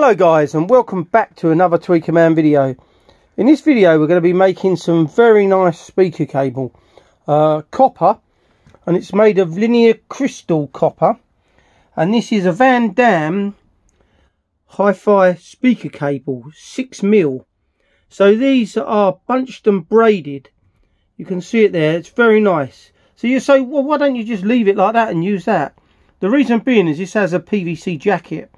Hello guys, and welcome back to another Tweaker Man video. In this video we're going to be making some very nice speaker cable, copper, and it's made of linear crystal copper, and this is a Van Damme hi-fi speaker cable, 6mm. So these are bunched and braided. You can see it there, it's very nice. So you say, well, why don't you just leave it like that and use that? The reason being is this has a PVC jacket,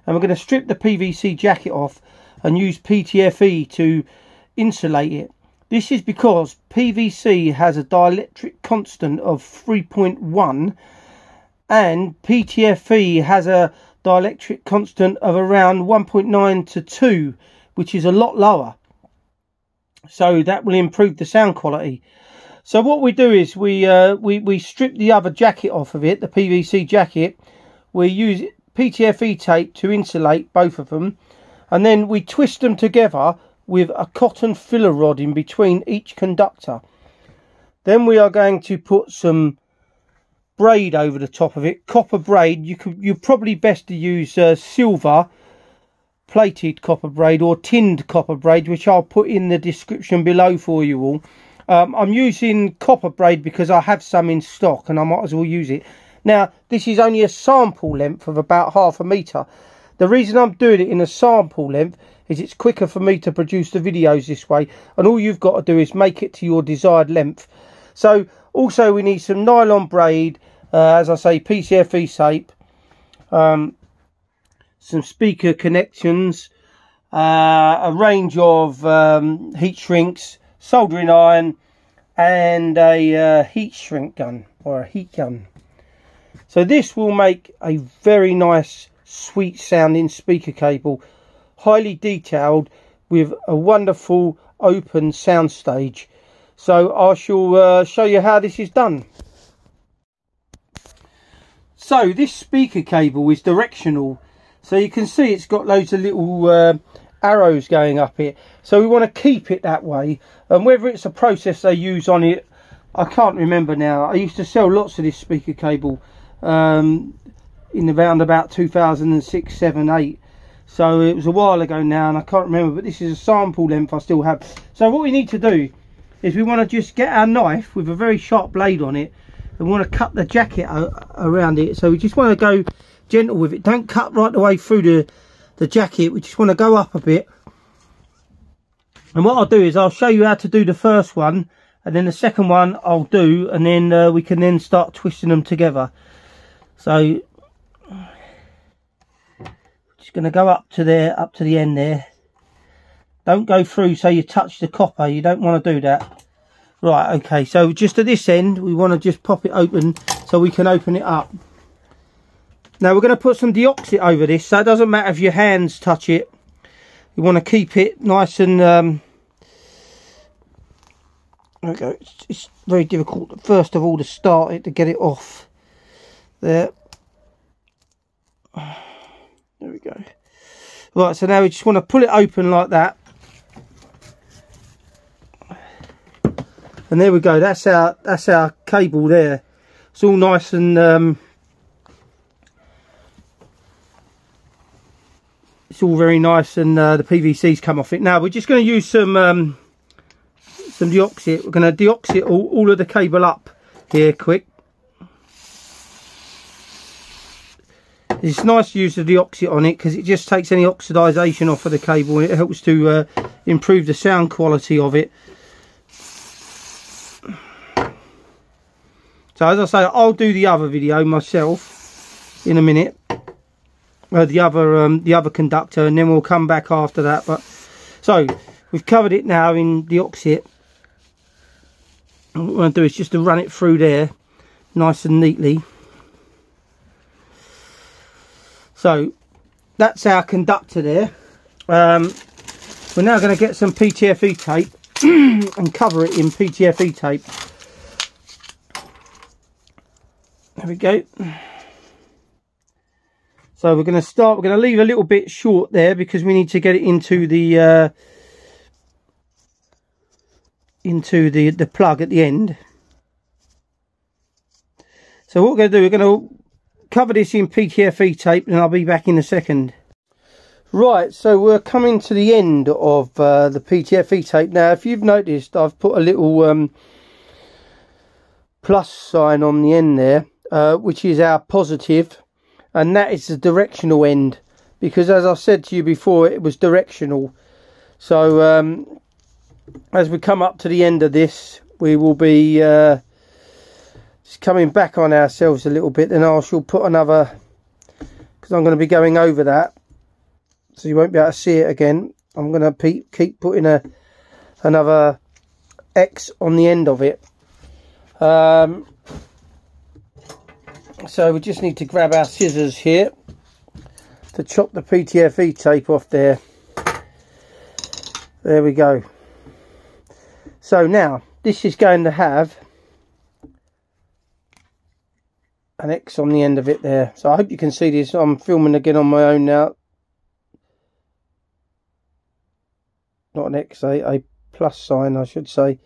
and we're going to strip the PVC jacket off and use PTFE to insulate it. This is because PVC has a dielectric constant of 3.1 and PTFE has a dielectric constant of around 1.9 to 2, which is a lot lower. So that will improve the sound quality. So what we do is we strip the other jacket off of it, the PVC jacket. We use PTFE tape to insulate both of them, and then we twist them together with a cotton filler rod in between each conductor. Then we are going to put some braid over the top of it, copper braid. You're probably best to use silver plated copper braid or tinned copper braid, which I'll put in the description below for you all. I'm using copper braid because I have some in stock and I might as well use it. Now, this is only a sample length of about 1/2 metre. The reason I'm doing it in a sample length is it's quicker for me to produce the videos this way, and all you've got to do is make it to your desired length. So, also we need some nylon braid, as I say, PTFE tape, some speaker connections, a range of heat shrinks, soldering iron, and a heat shrink gun, or a heat gun. So this will make a very nice, sweet sounding speaker cable, highly detailed with a wonderful open sound stage. So I shall show you how this is done. So this speaker cable is directional. So you can see it's got loads of little arrows going up it. So we want to keep it that way. And whether it's a process they use on it, I can't remember now. I used to sell lots of this speaker cable in around about 2006, 7, 8. So it was a while ago now and I can't remember, but this is a sample length I still have. So what we need to do is we want to just get our knife with a very sharp blade on it, and we want to cut the jacket around it. So we just want to go gentle with it. Don't cut right the way through the jacket. We just want to go up a bit. And what I'll do is I'll show you how to do the first one, and then the second one I'll do, and then we can then start twisting them together. So just going to go up to there, up to the end there. Don't go through so you touch the copper. You don't want to do that. Right, okay, so just at this end we want to just pop it open so we can open it up. Now we're going to put some deoxit over this, so it doesn't matter if your hands touch it. You want to keep it nice and there we go. It's very difficult first of all to start it, to get it off there. There we go. Right, so now we just want to pull it open like that, and there we go. That's our cable there. It's all nice and it's all very nice, and the PVC's come off it. Now we're just going to use some deoxit. We're going to deoxit all of the cable up here quick. It's nice to use the deoxit on it because it just takes any oxidization off of the cable, and it helps to improve the sound quality of it. So as I say, I'll do the other video myself in a minute, the other conductor, and then we'll come back after that. But so we've covered it now in deoxit. And what we want to do is just to run it through there nice and neatly. So that's our conductor there. We're now going to get some PTFE tape and cover it in PTFE tape. There we go. So we're going to leave a little bit short there because we need to get it into the plug at the end. So what we're going to do, we're going to cover this in PTFE tape, and I'll be back in a second. Right, so we're coming to the end of the PTFE tape. Now, if you've noticed, I've put a little plus sign on the end there, which is our positive, and that is the directional end, because as I said to you before, it was directional. So as we come up to the end of this, we will be just coming back on ourselves a little bit, and I shall put another, because I'm going to be going over that, so you won't be able to see it again. I'm going to keep putting another X on the end of it. So we just need to grab our scissors here to chop the PTFE tape off there. There we go. So now this is going to have an X on the end of it there. So I hope you can see this. I'm filming again on my own now. Not an X, a plus sign, I should say.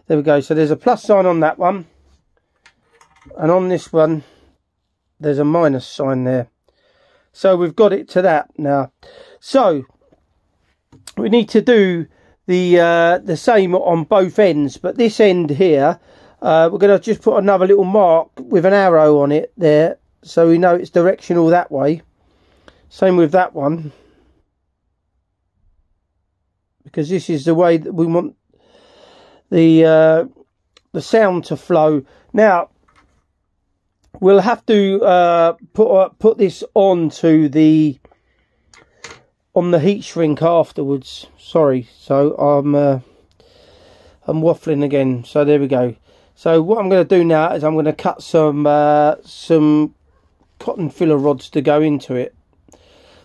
There we go. So there's a plus sign on that one, and on this one there's a minus sign there. So we've got it to that now. So we need to do the same on both ends, but this end here, we're going to just put another little mark with an arrow on it there, so we know it's directional that way. Same with that one, because this is the way that we want the sound to flow. Now we'll have to put this on the heat shrink afterwards. Sorry, so I'm waffling again. So there we go. So what I'm going to do now is I'm going to cut some cotton filler rods to go into it.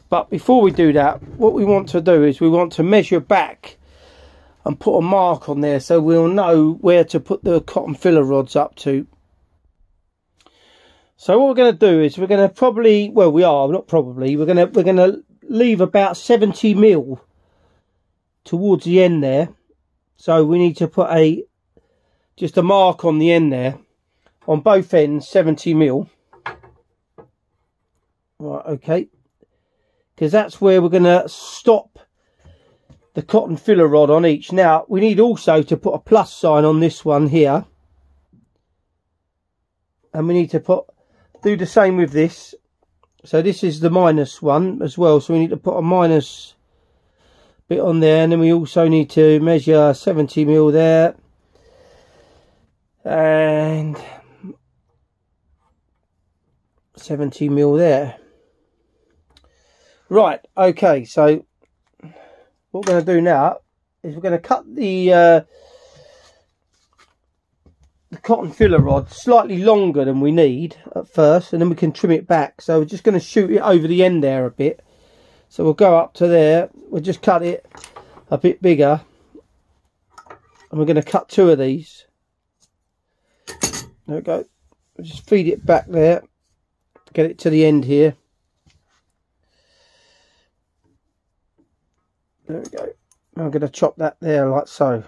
But before we do that, what we want to do is we want to measure back and put a mark on there, so we'll know where to put the cotton filler rods up to. So what we're going to do is we're going to probably, well, we're going to leave about 70 mil towards the end there. So we need to put just a mark on the end there, on both ends, 70 mil. Right, okay. Because that's where we're going to stop the cotton filler rod on each. Now we need also to put a plus sign on this one here, and we need to do the same with this. So this is the minus one as well, so we need to put a minus bit on there, and then we also need to measure 70 mil there, and 70 mil there. Right, okay, so what we're going to do now is we're going to cut the cotton filler rod slightly longer than we need at first, and then we can trim it back. So we're just going to shoot it over the end there a bit. So we'll go up to there, we'll just cut it a bit bigger, and we're going to cut 2 of these. There we go. We'll just feed it back there, get it to the end here. There we go. I'm going to chop that there like so.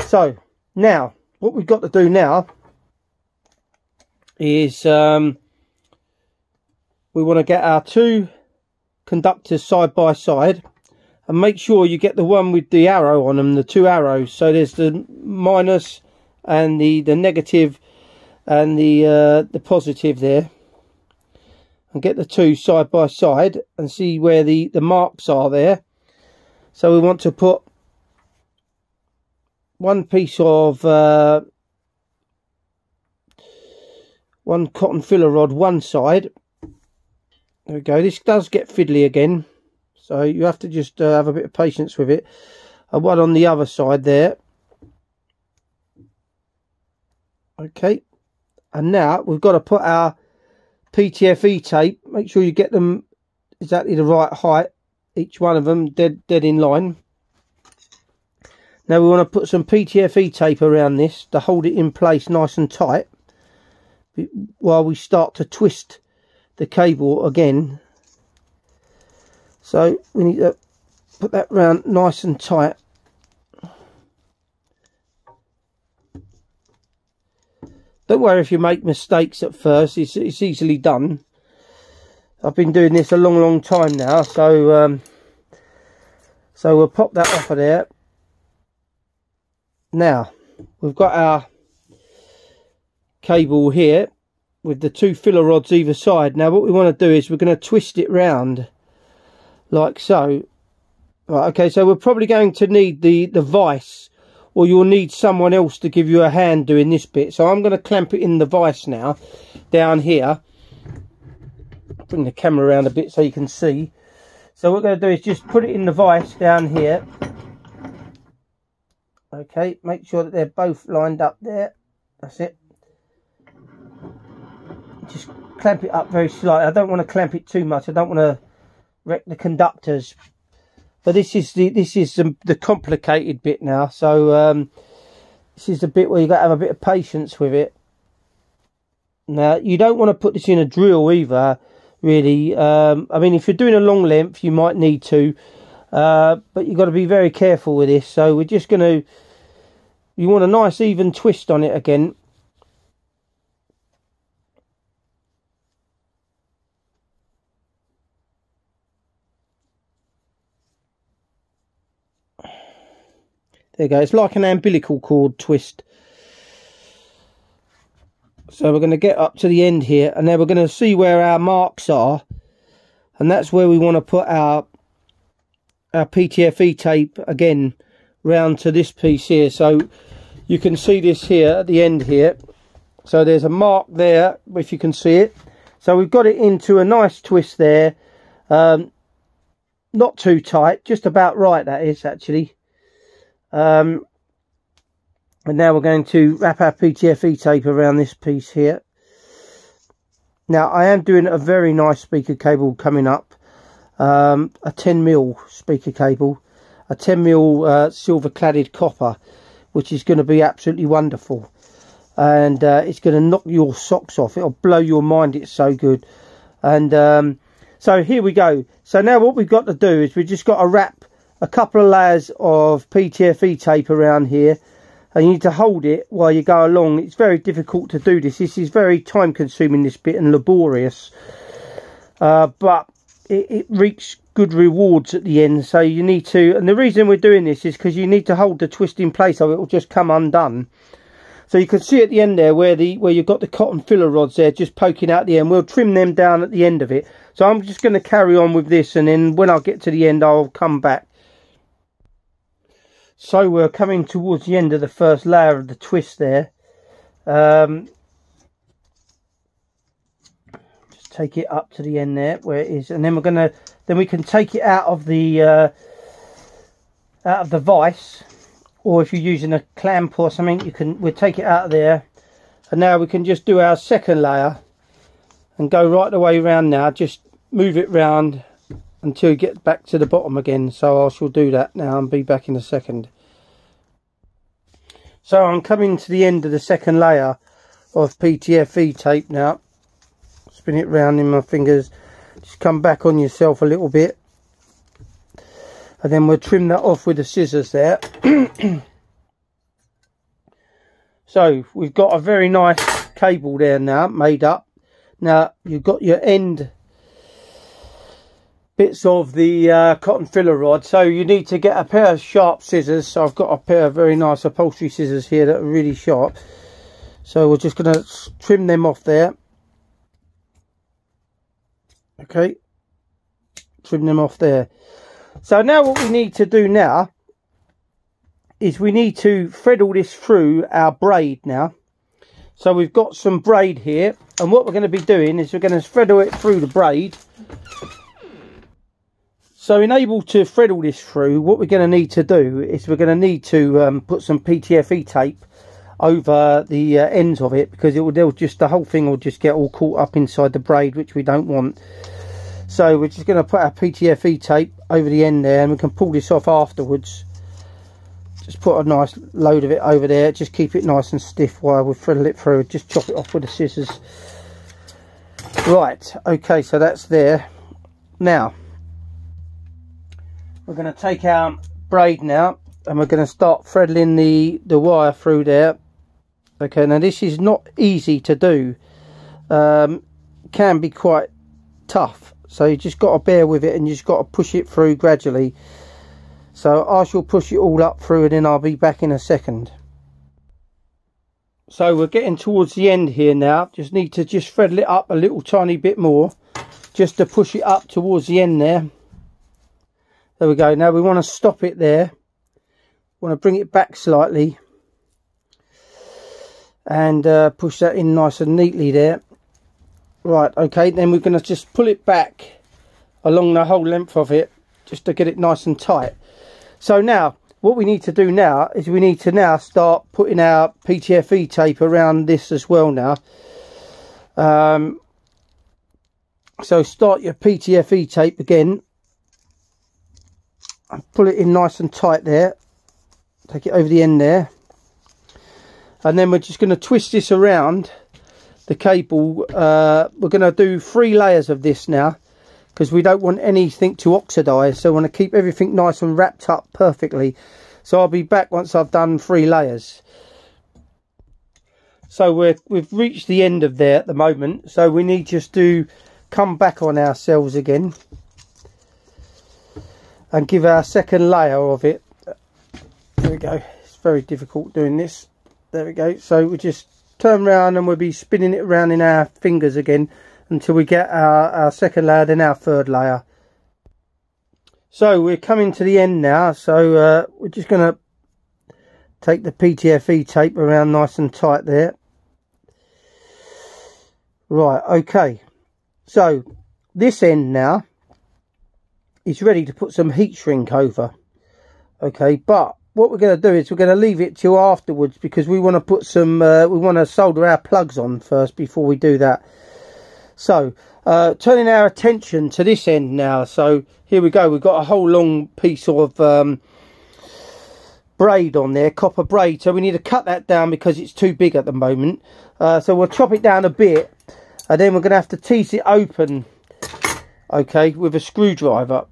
So now what we've got to do now is we want to get our 2 conductors side by side, and make sure you get the one with the arrow on them, the 2 arrows. So there's the minus and the negative and the positive there, and get the 2 side by side and see where the marks are there. So we want to put one piece of one cotton filler rod one side. There we go. This does get fiddly again, so you have to just have a bit of patience with it. And one on the other side there. Okay, and now we've got to put our PTFE tape. Make sure you get them exactly the right height, each one of them dead in line. Now we want to put some PTFE tape around this to hold it in place nice and tight while we start to twist the cable again. So we need to put that round nice and tight. Don't worry if you make mistakes at first, it's easily done. I've been doing this a long time now, so so we'll pop that off of there. Now we've got our cable here with the 2 filler rods either side. Now what we want to do is we're going to twist it round like so. Right, okay, so we're probably going to need the vice, or you'll need someone else to give you a hand doing this bit. So I'm going to clamp it in the vice now down here. Bring the camera around a bit so you can see. So what we're going to do is just put it in the vice down here. Okay, make sure that they're both lined up there. That's it. Just clamp it up very slightly. I don't want to clamp it too much. I don't want to wreck the conductors. But this is the complicated bit now. So this is the bit where you got to have a bit of patience with it. Now you don't want to put this in a drill either, really. I mean, if you're doing a long length, you might need to, but you've got to be very careful with this. So we're just going to, you want a nice even twist on it again. There you go. It's like an umbilical cord twist. So we're going to get up to the end here, and then we're going to see where our marks are, and that's where we want to put our PTFE tape again round to this piece here. So you can see this here at the end here. So there's a mark there, if you can see it. So we've got it into a nice twist there, not too tight, just about right, that is actually. And now we're going to wrap our PTFE tape around this piece here. Now I am doing a very nice speaker cable coming up, a 10mm speaker cable, a 10mm silver cladded copper, which is going to be absolutely wonderful, and it's going to knock your socks off. It'll blow your mind, it's so good. And so here we go. So now what we've got to do is we've just got to wrap a couple of layers of PTFE tape around here, and you need to hold it while you go along. It's very difficult to do this. This is very time consuming, this bit, and laborious, but it reaps good rewards at the end. So you need to, and the reason we're doing this is because you need to hold the twist in place or it will just come undone. So you can see at the end there where you've got the cotton filler rods there just poking out the end. We'll trim them down at the end of it. So I'm just going to carry on with this, and then when I get to the end I'll come back. So we're coming towards the end of the first layer of the twist there. Just take it up to the end there where it is, and then we can take it out of the vice, or if you're using a clamp or something, we'll take it out of there. And now we can just do our second layer and go right the way around. Now just move it round until you get back to the bottom again. So I shall do that now and be back in a second. So I'm coming to the end of the second layer of PTFE tape now. Spin it round in my fingers, just come back on yourself a little bit, and then we'll trim that off with the scissors there. So we've got a very nice cable there now made up. Now you've got your end bits of the cotton filler rod, so you need to get a pair of sharp scissors. So I've got a pair of very nice upholstery scissors here that are really sharp, so we're just going to trim them off there. Okay, trim them off there. So now what we need to do now is we need to thread all this through our braid now. So we've got some braid here, and what we're going to be doing is we're going to thread it through the braid. So in able to thread all this through, what we're going to need to do is we're going to need to put some PTFE tape over the ends of it, because the whole thing will just get all caught up inside the braid, which we don't want. So we're just going to put our PTFE tape over the end there, and we can pull this off afterwards. Just put a nice load of it over there, just keep it nice and stiff while we thread it through. Just chop it off with the scissors. Right, okay, so that's there. Now we're going to take our braid now, and we're going to start threading the wire through there. Okay, now this is not easy to do. Can be quite tough, so you just got to bear with it and you just got to push it through gradually. So I shall push it all up through and then I'll be back in a second. So we're getting towards the end here now. Just need to just thread it up a little tiny bit more just to push it up towards the end there. There we go. Now we want to stop it there. Want to bring it back slightly and push that in nice and neatly there. Right, okay, then we're going to just pull it back along the whole length of it just to get it nice and tight. So now what we need to do now is we need to now start putting our PTFE tape around this as well now. So start your PTFE tape again and pull it in nice and tight there. Take it over the end there, and then we're just going to twist this around the cable. We're going to do 3 layers of this now because we don't want anything to oxidize, so we want to keep everything nice and wrapped up perfectly. So I'll be back once I've done 3 layers. So we've reached the end of there at the moment, so we need just to come back on ourselves again and give our second layer of it. There we go. It's very difficult doing this. There we go. So we just turn around and we'll be spinning it around in our fingers again until we get our second layer, then our third layer. So we're coming to the end now. So we're just going to take the PTFE tape around nice and tight there. Right, okay. So this end now is ready to put some heat shrink over. Okay, but what we're going to do is we're going to leave it till afterwards because we want to put some we want to solder our plugs on first before we do that. So turning our attention to this end now. So here we go. We've got a whole long piece of braid on there, copper braid, so we need to cut that down because it's too big at the moment. So we'll chop it down a bit and then we're going to have to tease it open, okay, with a screwdriver.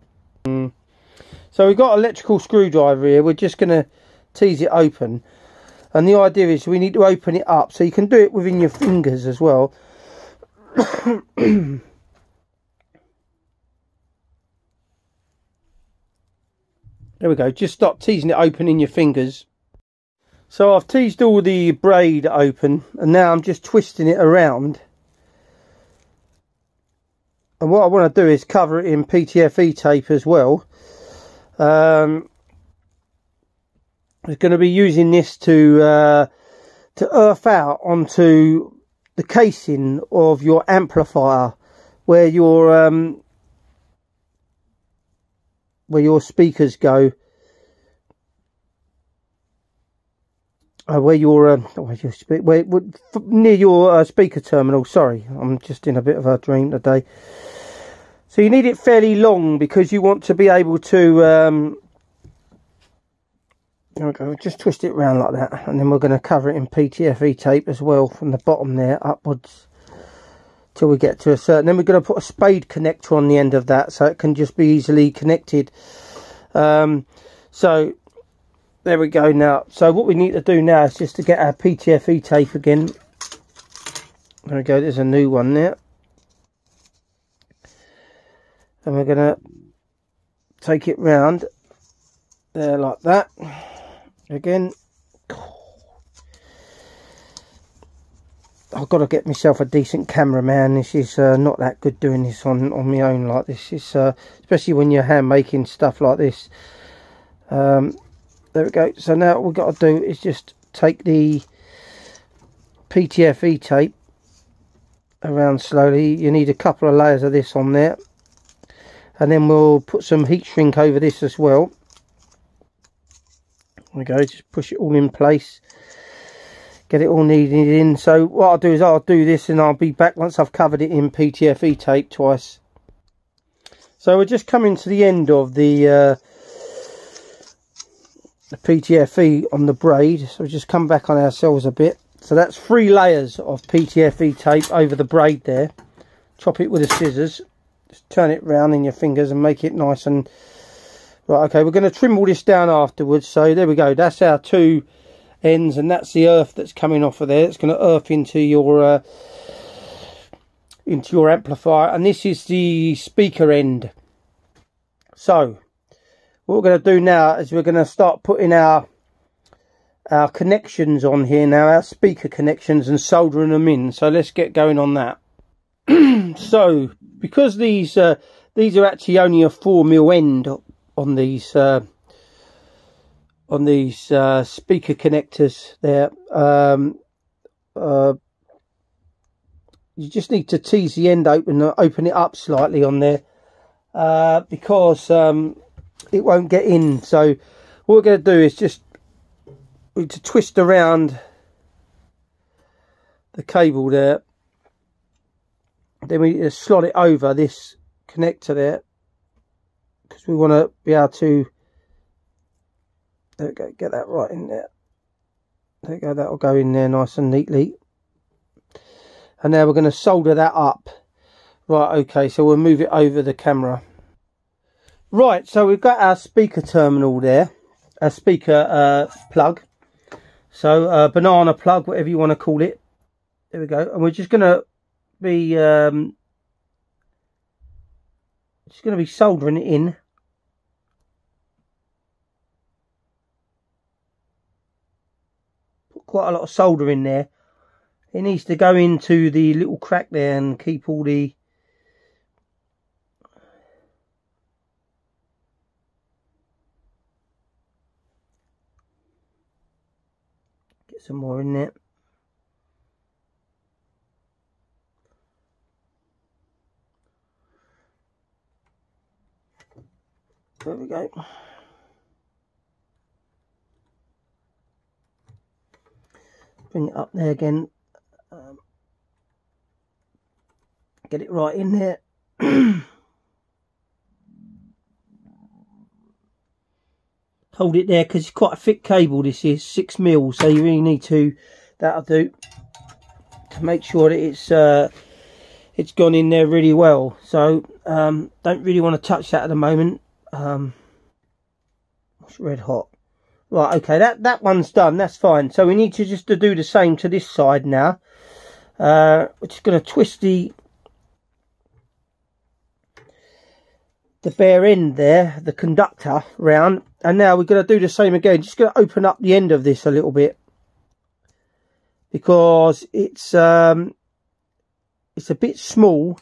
So we've got an electrical screwdriver here. We're just going to tease it open, and the idea is we need to open it up, so you can do it within your fingers as well. There we go. Just start teasing it open in your fingers. So I've teased all the braid open and now I'm just twisting it around, and what I want to do is cover it in PTFE tape as well. We're going to be using this to earth out onto the casing of your amplifier where your speakers go. Near your speaker terminal. Sorry, I'm just in a bit of a dream today. So you need it fairly long because you want to be able to there we go, just twist it around like that, and then we're going to cover it in PTFE tape as well from the bottom there upwards till we get to a certain. Then we're going to put a spade connector on the end of that so it can just be easily connected. So there we go now. So what we need to do now is just to get our PTFE tape again. There we go, there's a new one there. And we're going to take it round there like that. Again, I've got to get myself a decent cameraman. This is not that good doing this on my own like this. It's especially when you're hand making stuff like this. There we go. So now what we've got to do is just take the PTFE tape around slowly. You need a couple of layers of this on there, and then we'll put some heat shrink over this as well. There we go, just push it all in place, get it all kneaded in. So what I'll do is I'll do this and I'll be back once I've covered it in PTFE tape twice. So we're just coming to the end of the PTFE on the braid, so we just come back on ourselves a bit. So that's 3 layers of PTFE tape over the braid there. Chop it with the scissors, just turn it round in your fingers and make it nice and right. Okay, we're going to trim all this down afterwards. So there we go, that's our 2 ends, and that's the earth that's coming off of there. It's going to earth into your into your amplifier, and this is the speaker end. So what we're going to do now is we're going to start putting our connections on here now, our speaker connections, and soldering them in. So let's get going on that. So because these are actually only a 4mm end on these speaker connectors there, you just need to tease the end open it up slightly on there, because it won't get in. So what we're going to do is just to twist around the cable there, then we need to slot it over this connector there, because we want to be able to, there we go, get that right in there. There we go, that will go in there nice and neatly. And now we're going to solder that up. Right, okay, so we'll move it over the camera. Right, so we've got our speaker terminal there, our speaker plug. So banana plug, whatever you want to call it. There we go. And we're just going to be soldering it in. Put quite a lot of solder in there. It needs to go into the little crack there and keep all the get some more in there. There we go. Bring it up there again. Get it right in there. Hold it there, because it's quite a thick cable. This is 6mm, so you really need to, that'll do, to make sure that it's gone in there really well. So don't really want to touch that at the moment. It's red hot. Right, okay, that one's done, that's fine. So we need to just do the same to this side now. We're just going to twist the bare end there, the conductor round, and now we're going to do the same again. Just going to open up the end of this a little bit, because it's a bit small.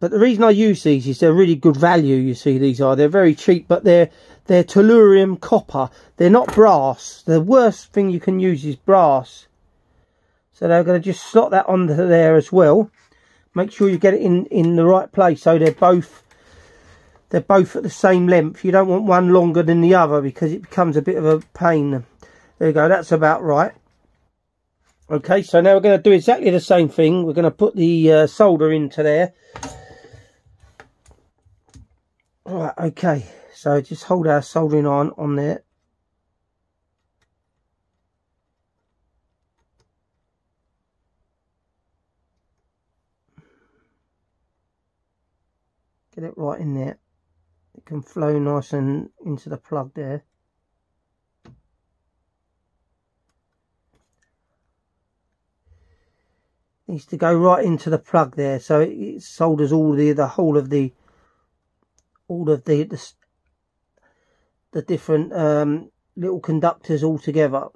But the reason I use these is they're really good value. You see, they're very cheap, but they're tellurium copper. They're not brass. The worst thing you can use is brass. So they're going to just slot that onto there as well. Make sure you get it in the right place, so they're both at the same length. You don't want one longer than the other, because it becomes a bit of a pain. There you go, that's about right. Okay, so now we're going to do exactly the same thing. We're going to put the solder into there. Right, okay, so just hold our soldering iron on there. Get it right in there. It can flow nice and into the plug there. Needs to go right into the plug there, so it solders all the whole of the different little conductors all together.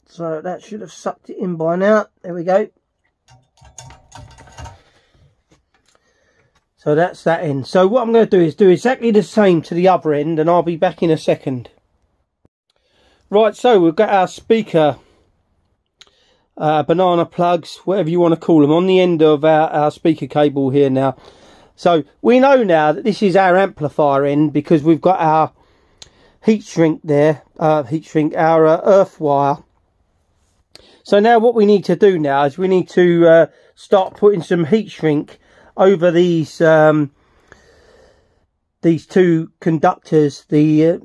So that should have sucked it in by now. There we go. So that's that end. So what I'm going to do is do exactly the same to the other end, and I'll be back in a second. Right, so we've got our speaker banana plugs, whatever you want to call them, on the end of our speaker cable here now. So we know now that this is our amplifier end, because we've got our heat shrink there, our earth wire. So now what we need to do now is we need to start putting some heat shrink over these two conductors, the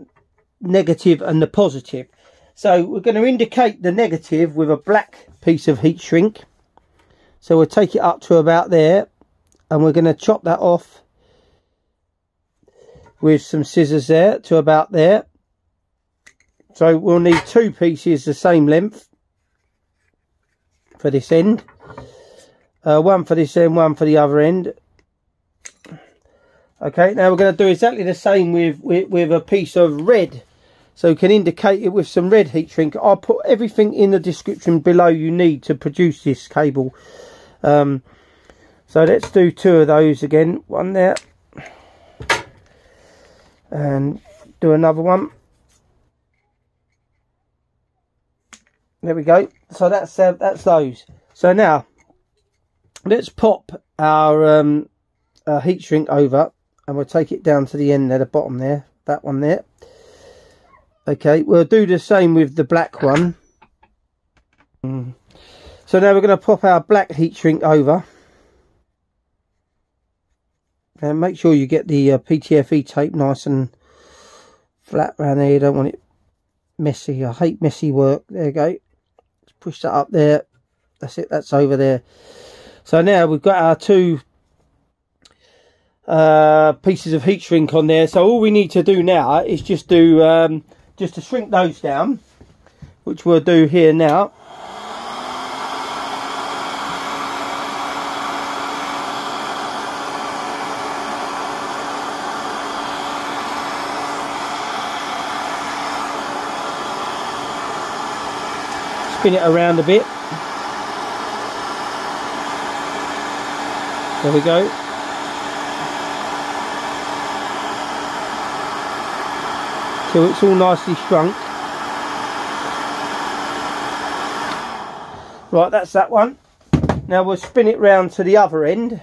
negative and the positive. So we're going to indicate the negative with a black piece of heat shrink. So we'll take it up to about there, and we're going to chop that off with some scissors there to about there. So we'll need 2 pieces the same length for this end. One for this end, one for the other end. Okay, now we're going to do exactly the same with a piece of red. So we can indicate it with some red heat shrink. I'll put everything in the description below you need to produce this cable. So let's do 2 of those again. One there. And do another one. There we go. So that's those. So now let's pop our heat shrink over, and we'll take it down to the end there, the bottom there, that one there. Okay, we'll do the same with the black one. So now we're going to pop our black heat shrink over. And make sure you get the PTFE tape nice and flat around there. You don't want it messy. I hate messy work. There you go. Let's push that up there. That's it. That's over there. So now we've got our 2 pieces of heat shrink on there. So all we need to do now is just do just to shrink those down, which we'll do here now. Spin it around a bit. There we go. So it's all nicely shrunk. Right, that's that one. Now we'll spin it round to the other end.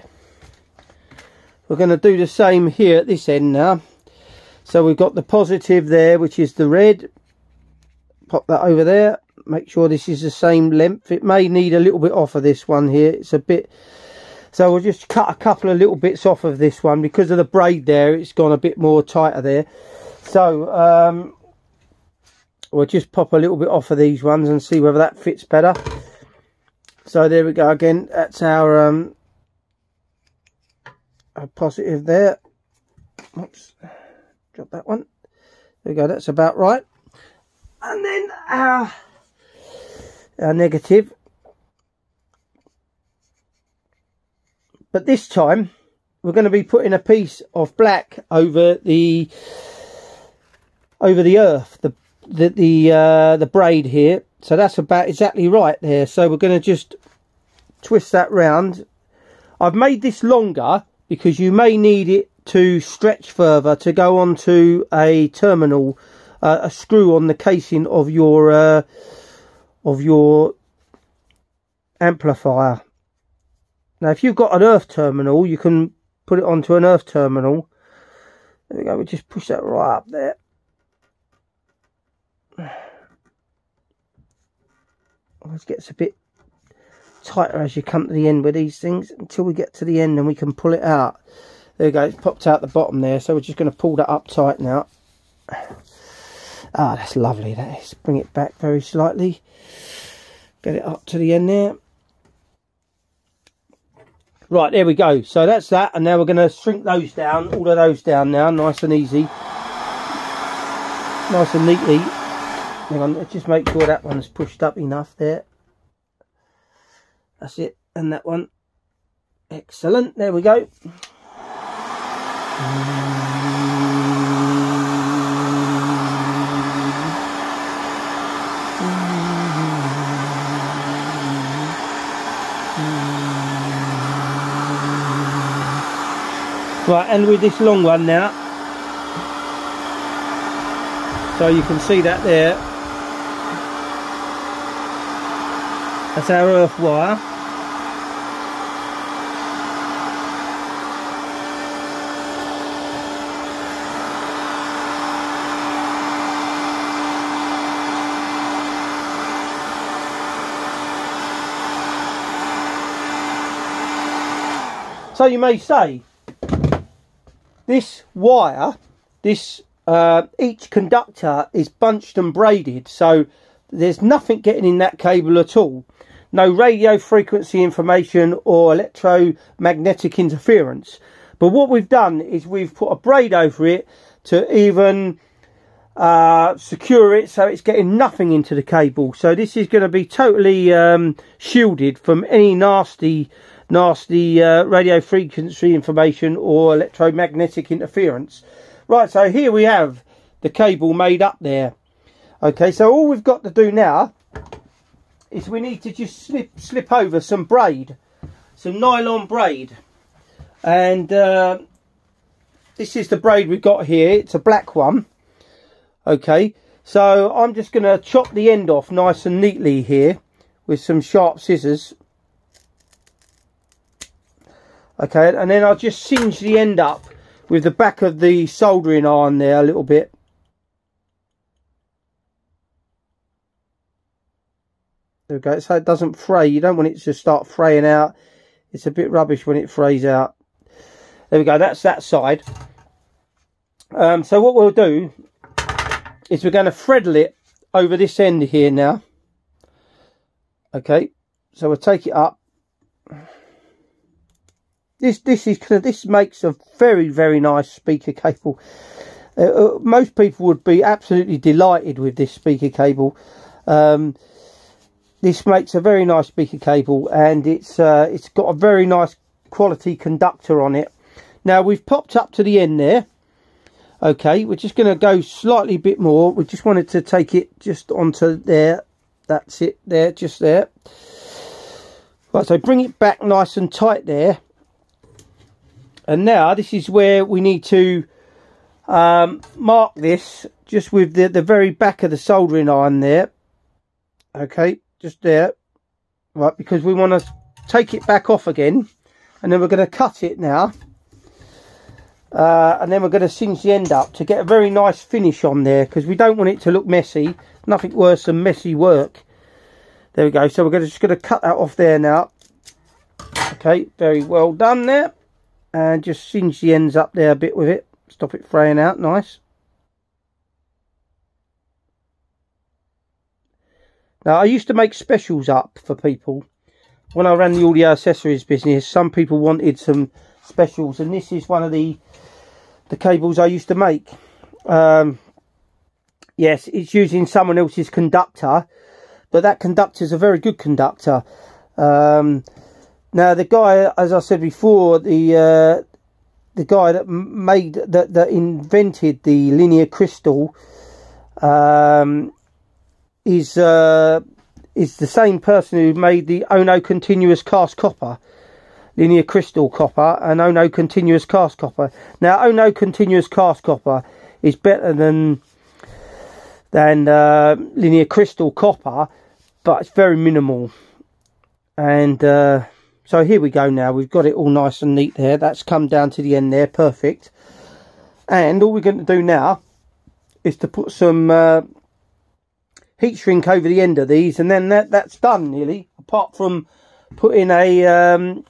We're going to do the same here at this end now. So we've got the positive there, which is the red. Pop that over there. Make sure this is the same length. It may need a little bit off of this one here. It's a bit... So we'll just cut a couple of little bits off of this one. Because of the braid there, it's gone a bit more tighter there. So we'll just pop a little bit off of these ones and see whether that fits better. So there we go again. That's our positive there. Oops, drop that one. There we go. That's about right. And then our negative. But this time we're going to be putting a piece of black over the earth, the braid here. So that's about exactly right there. So we're going to just twist that round. I've made this longer because you may need it to stretch further to go onto a terminal, a screw on the casing of your amplifier. Now if you've got an earth terminal, you can put it onto an earth terminal. There we go. We just push that right up there. Always gets a bit tighter as you come to the end with these things until we get to the end and we can pull it out. There we go. It's popped out the bottom there. So we're just going to pull that up tight now. Ah, that's lovely. That is. Bring it back very slightly. Get it up to the end there. Right, there we go. So that's that. And now we're going to shrink those down. All of those down now. Nice and easy. Nice and neatly. Hang on, let's just make sure that one's pushed up enough there. That's it. And that one. Excellent. There we go. Right, and with this long one now. So you can see that there. That's our earth wire. So you may say, this wire, each conductor is bunched and braided, so there's nothing getting in that cable at all. No radio frequency information or electromagnetic interference. But what we've done is we've put a braid over it to even secure it so it's getting nothing into the cable. So this is going to be totally shielded from any nasty radio frequency information or electromagnetic interference. Right, so here we have the cable made up there. Okay, so all we've got to do now is we need to just slip over some braid, some nylon braid, and this is the braid we've got here. It's a black one. Okay, so I'm just going to chop the end off nice and neatly here with some sharp scissors. Okay, and then I'll just singe the end up with the back of the soldering iron there a little bit. There we go, so it doesn't fray. You don't want it to start fraying out. It's a bit rubbish when it frays out. There we go, that's that side. So what we'll do is we're going to threadle it over this end here now. Okay, so we'll take it up. This makes a very nice speaker cable. Most people would be absolutely delighted with this speaker cable. This makes a very nice speaker cable, and it's got a very nice quality conductor on it. Now we've popped up to the end there. Okay, we're just going to go slightly bit more. We just wanted to take it just onto there. That's it there, just there. Right, so bring it back nice and tight there. And now this is where we need to mark this just with the very back of the soldering iron there. Okay, just there. Right, because we want to take it back off again, and then we're going to cut it now. And then we're going to singe the end up to get a very nice finish on there, because we don't want it to look messy. Nothing worse than messy work. There we go. So we're just going to cut that off there now. Okay, very well done there. And just singe the ends up there a bit with it. Stop it fraying out. Nice. Now, I used to make specials up for people. When I ran the audio accessories business, some people wanted some specials, and this is one of the cables I used to make. Yes, it's using someone else's conductor, but that conductor is a very good conductor. Now the guy, as I said before, the guy that invented the linear crystal is the same person who made the Ono continuous cast copper, linear crystal copper, and Ono continuous cast copper. Now Ono continuous cast copper is better than linear crystal copper, but it's very minimal. And so here we go now. We've got it all nice and neat there. That's come down to the end there, perfect. And all we're going to do now is to put some heat shrink over the end of these, and then that's done nearly, apart from putting a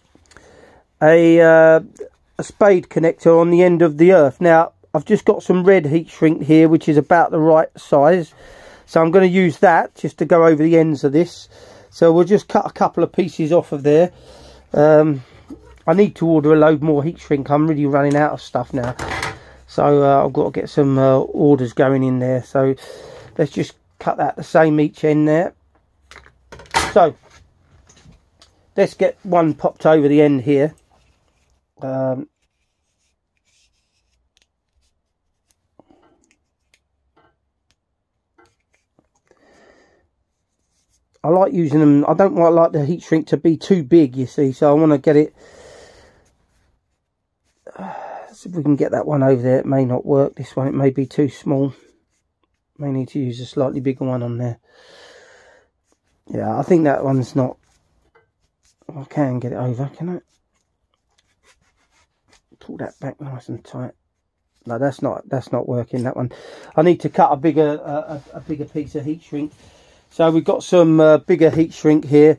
spade connector on the end of the earth. Now I've just got some red heat shrink here, which is about the right size, so I'm going to use that just to go over the ends of this. So we'll just cut a couple of pieces off of there. I need to order a load more heat shrink. I'm really running out of stuff now, so I've got to get some orders going in there. So let's just cut that the same each end there. So let's get one popped over the end here. I like using them. I don't like the heat shrink to be too big, you see, so I want to get it. See if we can get that one over there. It may not work, this one. It may be too small. May need to use a slightly bigger one on there. Yeah, I think that one's not. I can get it over, can I? Pull that back nice and tight. No, that's not working, that one. I need to cut a bigger piece of heat shrink. So we've got some bigger heat shrink here,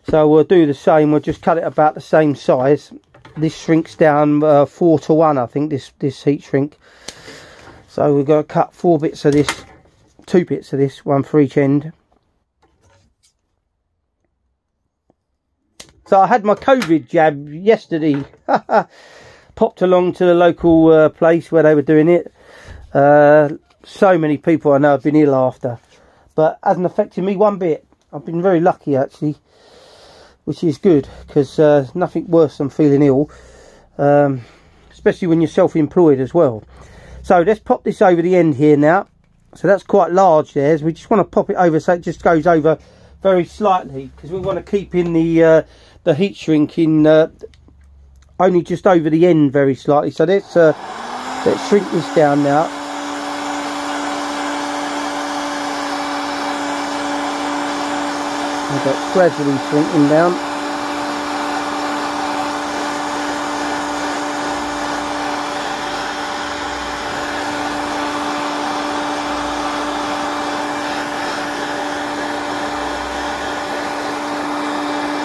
so we'll do the same. We'll just cut it about the same size. This shrinks down 4 to 1, I think, this heat shrink. So we're going to cut 4 bits of this, 2 bits of this, one for each end. So I had my COVID jab yesterday. Popped along to the local place where they were doing it. so many people I know have been ill after, but hasn't affected me one bit. I've been very lucky actually, which is good, because nothing worse than feeling ill, especially when you're self-employed as well. So let's pop this over the end here now. So that's quite large there, so we just want to pop it over so it just goes over very slightly, because we want to keep in the heat shrink in only just over the end very slightly. So let's shrink this down now. I've got gradually shrinking down.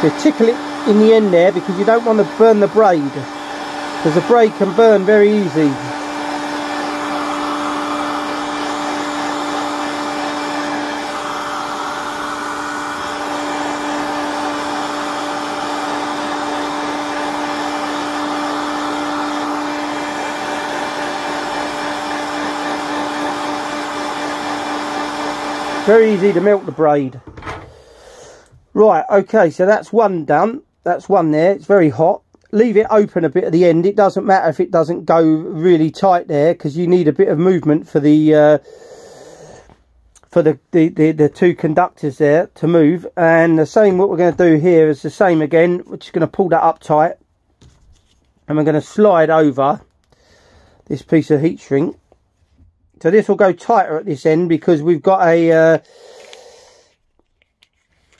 You tickle it in the end there, because you don't want to burn the braid, because the braid can burn very easy. Very easy to melt the braid. Right, okay, so that's one done. That's one there. It's very hot. Leave it open a bit at the end. It doesn't matter if it doesn't go really tight there, because you need a bit of movement for the two conductors there to move. And the same, what we're going to do here is the same again. We're just going to pull that up tight, and we're going to slide over this piece of heat shrink. So this will go tighter at this end, because we've got a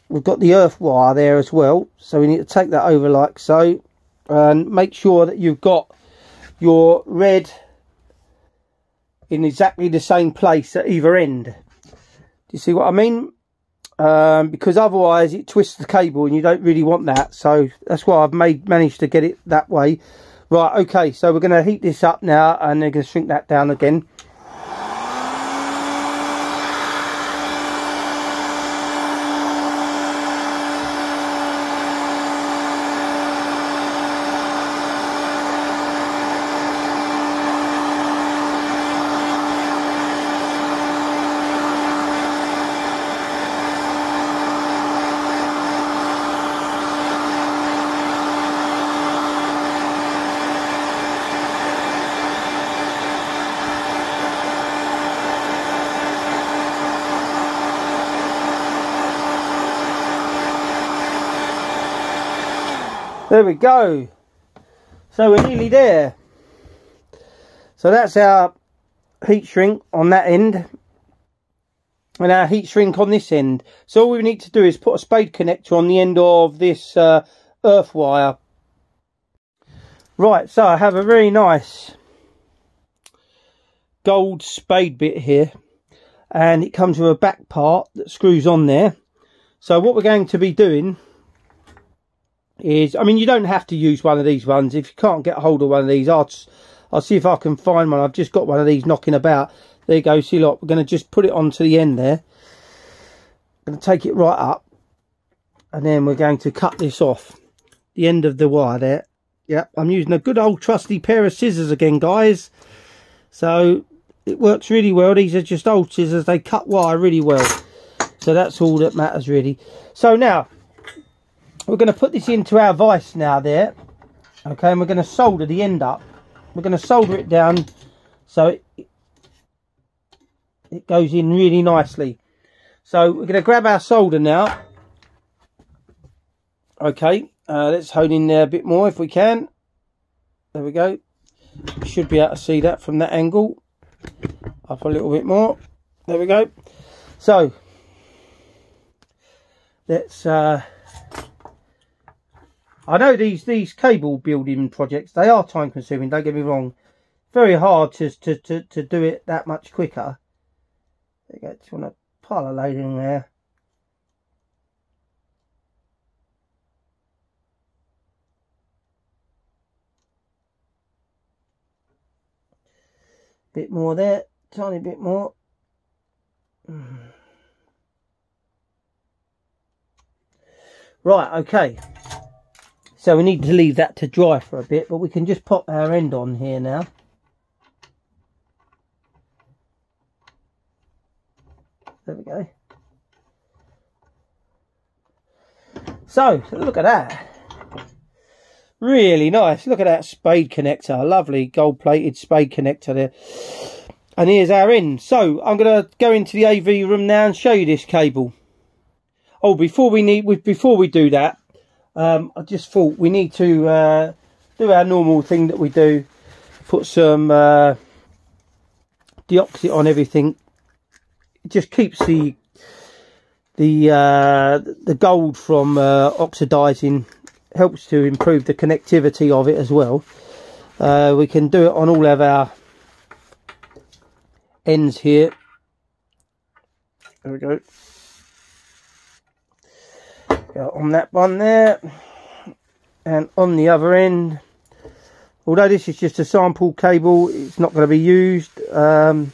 we've got the earth wire there as well, so we need to take that over like so, and make sure that you've got your red in exactly the same place at either end. Do you see what I mean? Because otherwise it twists the cable, and you don't really want that. So that's why I've managed to get it that way. Right, okay, so we're going to heat this up now, and they're going to shrink that down again. There we go. So we're nearly there. So that's our heat shrink on that end, and our heat shrink on this end. So all we need to do is put a spade connector on the end of this earth wire. Right, so I have a very nice gold spade bit here, and it comes with a back part that screws on there. So what we're going to be doing is, I mean, you don't have to use one of these ones. If you can't get a hold of one of these, I'll see if I can find one. I've just got one of these knocking about. There you go. See, look, we're going to just put it onto the end there. I'm going to take it right up, and then we're going to cut this off the end of the wire there. Yep, I'm using a good old trusty pair of scissors again, guys. So it works really well. These are just old scissors. They cut wire really well. So that's all that matters really. So now we're going to put this into our vise now there. Okay, and we're going to solder the end up. We're going to solder it down so it goes in really nicely. So we're going to grab our solder now. Okay, let's hold in there a bit more if we can. There we go. You should be able to see that from that angle. Up a little bit more. There we go. So let's I know these cable building projects, they are time consuming, don't get me wrong. Very hard to do it that much quicker. There you go, just want to pile a load in there. Bit more there, tiny bit more. Right, okay. So we need to leave that to dry for a bit, but we can just pop our end on here now. There we go. So look at that. Really nice. Look at that spade connector. Lovely gold plated spade connector there. And here's our end. So I'm going to go into the AV room now and show you this cable. Oh, before we do that, I just thought we need to do our normal thing that we do. Put some deoxit on everything. It just keeps the gold from oxidizing. Helps to improve the connectivity of it as well. We can do it on all of our ends here. There we go. On that one there, and on the other end. Although this is just a sample cable, it's not going to be used. But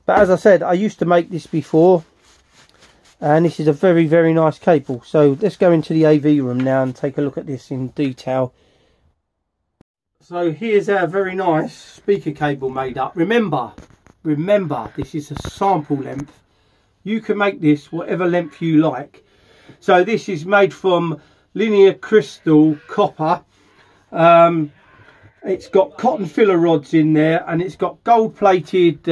as I said, I used to make this before. And this is a very, very nice cable. So let's go into the AV room now and take a look at this in detail. So here's our very nice speaker cable made up. Remember, this is a sample length. You can make this whatever length you like. So this is made from linear crystal copper. It's got cotton filler rods in there, and it's got gold plated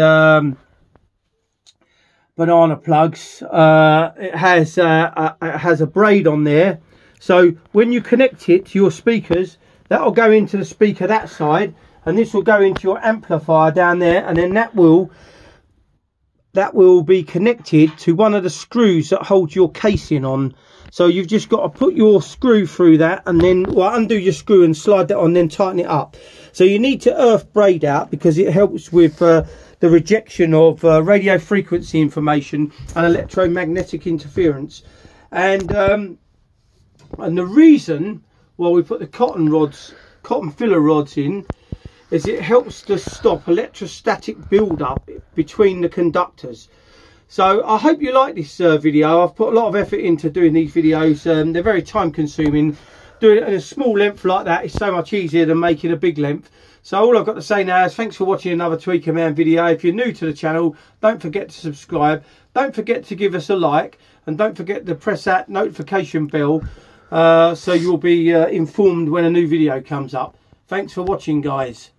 banana plugs. It has a braid on there, so when you connect it to your speakers, that will go into the speaker that side, and this will go into your amplifier down there, and then that will be connected to one of the screws that holds your casing on. So you've just got to put your screw through that, and then undo your screw and slide that on, then tighten it up. So you need to earth braid out because it helps with the rejection of radio frequency information and electromagnetic interference. And the reason why we put the cotton filler rods in is it helps to stop electrostatic build-up between the conductors. So I hope you like this video. I've put a lot of effort into doing these videos. They're very time consuming. Doing it in a small length like that is so much easier than making a big length. So all I've got to say now is thanks for watching another Tweaker Man video. If you're new to the channel, don't forget to subscribe. Don't forget to give us a like. And don't forget to press that notification bell so you'll be informed when a new video comes up. Thanks for watching, guys.